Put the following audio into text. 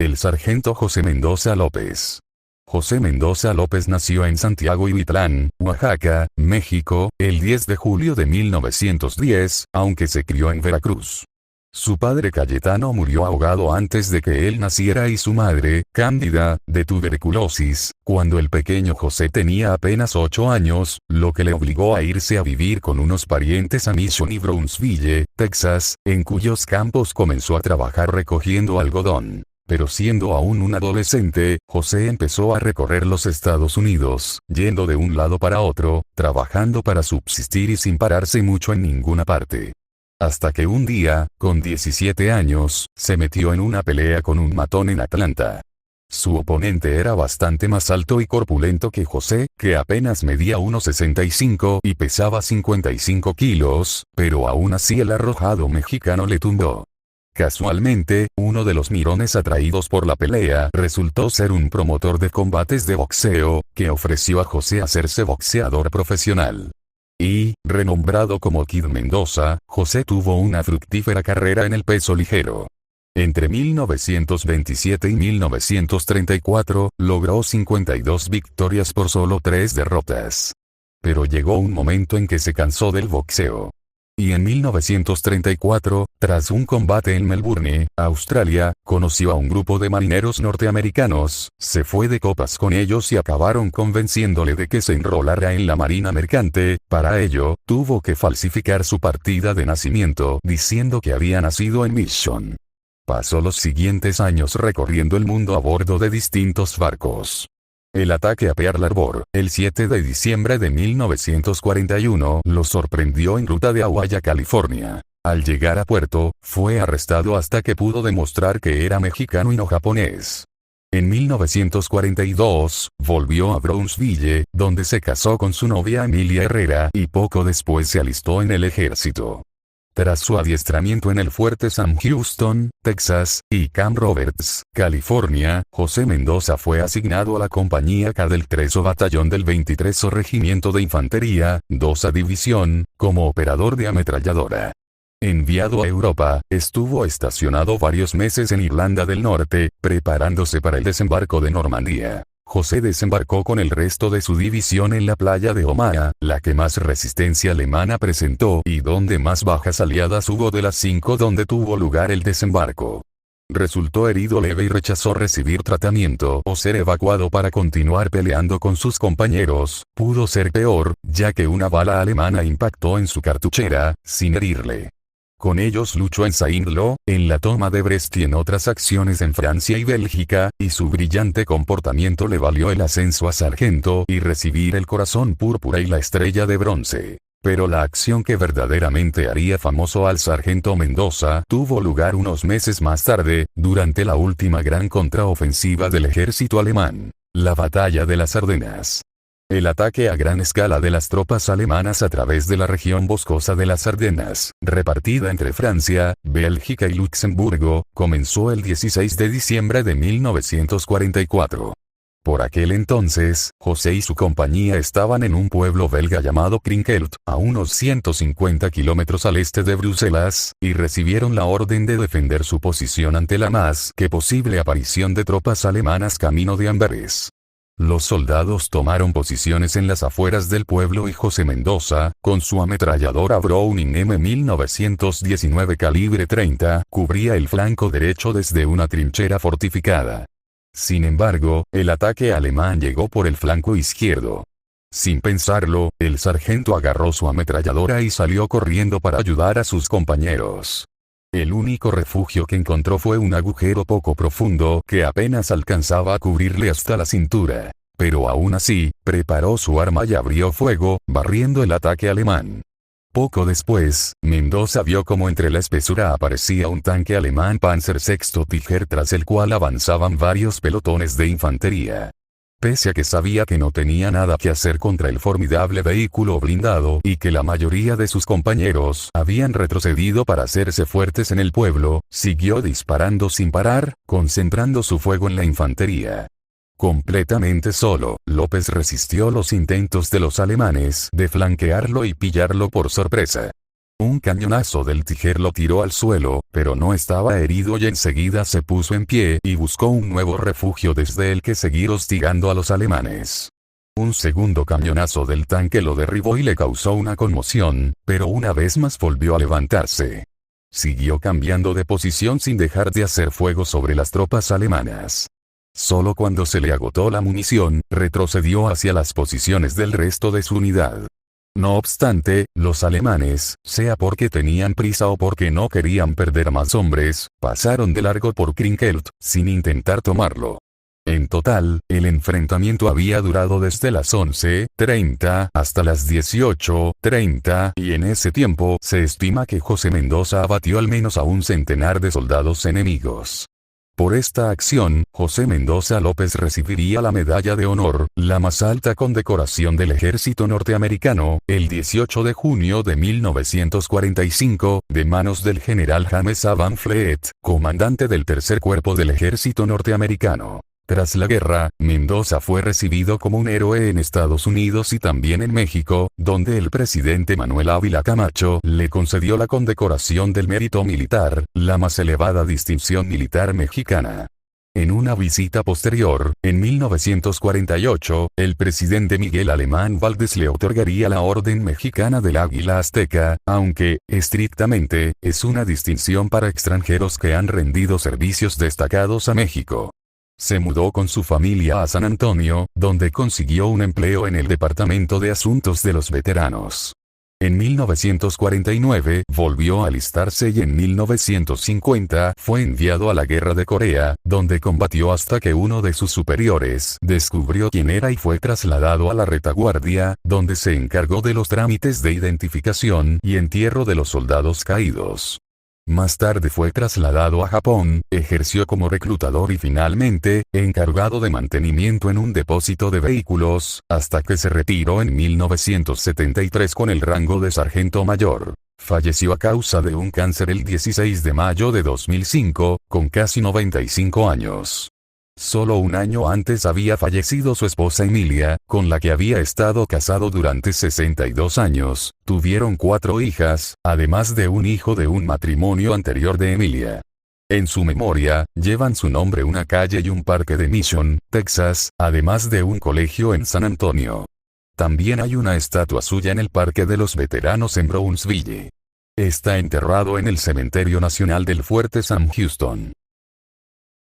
el sargento José Mendoza López. José Mendoza López nació en Santiago Ilitlán, Oaxaca, México, el 10 de julio de 1910, aunque se crió en Veracruz. Su padre Cayetano murió ahogado antes de que él naciera y su madre, Cándida, de tuberculosis, cuando el pequeño José tenía apenas 8 años, lo que le obligó a irse a vivir con unos parientes a Mission y Brownsville, Texas, en cuyos campos comenzó a trabajar recogiendo algodón. Pero siendo aún un adolescente, José empezó a recorrer los Estados Unidos, yendo de un lado para otro, trabajando para subsistir y sin pararse mucho en ninguna parte. Hasta que un día, con 17 años, se metió en una pelea con un matón en Atlanta. Su oponente era bastante más alto y corpulento que José, que apenas medía 1,65 y pesaba 55 kilos, pero aún así el arrojado mexicano le tumbó. Casualmente, uno de los mirones atraídos por la pelea resultó ser un promotor de combates de boxeo, que ofreció a José hacerse boxeador profesional. Y, renombrado como Kid Mendoza, José tuvo una fructífera carrera en el peso ligero. Entre 1927 y 1934, logró 52 victorias por solo 3 derrotas. Pero llegó un momento en que se cansó del boxeo. Y en 1934, tras un combate en Melbourne, Australia, conoció a un grupo de marineros norteamericanos, se fue de copas con ellos y acabaron convenciéndole de que se enrolara en la marina mercante. Para ello, tuvo que falsificar su partida de nacimiento diciendo que había nacido en Mission. Pasó los siguientes años recorriendo el mundo a bordo de distintos barcos. El ataque a Pearl Harbor, el 7 de diciembre de 1941, lo sorprendió en ruta de Hawaii a California. Al llegar a puerto, fue arrestado hasta que pudo demostrar que era mexicano y no japonés. En 1942, volvió a Brownsville, donde se casó con su novia Emilia Herrera y poco después se alistó en el ejército. Tras su adiestramiento en el fuerte Sam Houston, Texas, y Camp Roberts, California, José Mendoza fue asignado a la compañía K del 3 Batallón del 23 Regimiento de Infantería, 2 División, como operador de ametralladora. Enviado a Europa, estuvo estacionado varios meses en Irlanda del Norte, preparándose para el desembarco de Normandía. José desembarcó con el resto de su división en la playa de Omaha, la que más resistencia alemana presentó y donde más bajas aliadas hubo de las 5 donde tuvo lugar el desembarco. Resultó herido leve y rechazó recibir tratamiento o ser evacuado para continuar peleando con sus compañeros. Pudo ser peor, ya que una bala alemana impactó en su cartuchera, sin herirle. Con ellos luchó en Saint-Lô, en la toma de Brest y en otras acciones en Francia y Bélgica, y su brillante comportamiento le valió el ascenso a sargento y recibir el Corazón Púrpura y la Estrella de Bronce. Pero la acción que verdaderamente haría famoso al sargento Mendoza tuvo lugar unos meses más tarde, durante la última gran contraofensiva del ejército alemán, la Batalla de las Ardenas. El ataque a gran escala de las tropas alemanas a través de la región boscosa de las Ardenas, repartida entre Francia, Bélgica y Luxemburgo, comenzó el 16 de diciembre de 1944. Por aquel entonces, José y su compañía estaban en un pueblo belga llamado Krinkelt, a unos 150 kilómetros al este de Bruselas, y recibieron la orden de defender su posición ante la más que posible aparición de tropas alemanas camino de Amberes. Los soldados tomaron posiciones en las afueras del pueblo y José Mendoza, con su ametralladora Browning M1919 calibre 30, cubría el flanco derecho desde una trinchera fortificada. Sin embargo, el ataque alemán llegó por el flanco izquierdo. Sin pensarlo, el sargento agarró su ametralladora y salió corriendo para ayudar a sus compañeros. El único refugio que encontró fue un agujero poco profundo que apenas alcanzaba a cubrirle hasta la cintura. Pero aún así, preparó su arma y abrió fuego, barriendo el ataque alemán. Poco después, Mendoza vio como entre la espesura aparecía un tanque alemán Panzer VI Tiger tras el cual avanzaban varios pelotones de infantería. Pese a que sabía que no tenía nada que hacer contra el formidable vehículo blindado y que la mayoría de sus compañeros habían retrocedido para hacerse fuertes en el pueblo, siguió disparando sin parar, concentrando su fuego en la infantería. Completamente solo, López resistió los intentos de los alemanes de flanquearlo y pillarlo por sorpresa. Un cañonazo del Tiger lo tiró al suelo, pero no estaba herido y enseguida se puso en pie y buscó un nuevo refugio desde el que seguir hostigando a los alemanes. Un segundo cañonazo del tanque lo derribó y le causó una conmoción, pero una vez más volvió a levantarse. Siguió cambiando de posición sin dejar de hacer fuego sobre las tropas alemanas. Solo cuando se le agotó la munición, retrocedió hacia las posiciones del resto de su unidad. No obstante, los alemanes, sea porque tenían prisa o porque no querían perder más hombres, pasaron de largo por Krinkelt, sin intentar tomarlo. En total, el enfrentamiento había durado desde las 11:30 hasta las 18:30 y en ese tiempo se estima que José Mendoza abatió al menos a 100 de soldados enemigos. Por esta acción, José Mendoza López recibiría la Medalla de Honor, la más alta condecoración del ejército norteamericano, el 18 de junio de 1945, de manos del general James A. Van Fleet, comandante del Tercer Cuerpo del Ejército norteamericano. Tras la guerra, Mendoza fue recibido como un héroe en Estados Unidos y también en México, donde el presidente Manuel Ávila Camacho le concedió la condecoración del Mérito Militar, la más elevada distinción militar mexicana. En una visita posterior, en 1948, el presidente Miguel Alemán Valdés le otorgaría la Orden Mexicana del Águila Azteca, aunque, estrictamente, es una distinción para extranjeros que han rendido servicios destacados a México. Se mudó con su familia a San Antonio, donde consiguió un empleo en el Departamento de Asuntos de los Veteranos. En 1949 volvió a alistarse y en 1950 fue enviado a la Guerra de Corea, donde combatió hasta que uno de sus superiores descubrió quién era y fue trasladado a la retaguardia, donde se encargó de los trámites de identificación y entierro de los soldados caídos. Más tarde fue trasladado a Japón, ejerció como reclutador y finalmente, encargado de mantenimiento en un depósito de vehículos, hasta que se retiró en 1973 con el rango de sargento mayor. Falleció a causa de un cáncer el 16 de mayo de 2005, con casi 95 años. Solo un año antes había fallecido su esposa Emilia, con la que había estado casado durante 62 años. Tuvieron 4 hijas, además de un hijo de un matrimonio anterior de Emilia. En su memoria, llevan su nombre una calle y un parque de Mission, Texas, además de un colegio en San Antonio. También hay una estatua suya en el Parque de los Veteranos en Brownsville. Está enterrado en el Cementerio Nacional del Fuerte Sam Houston.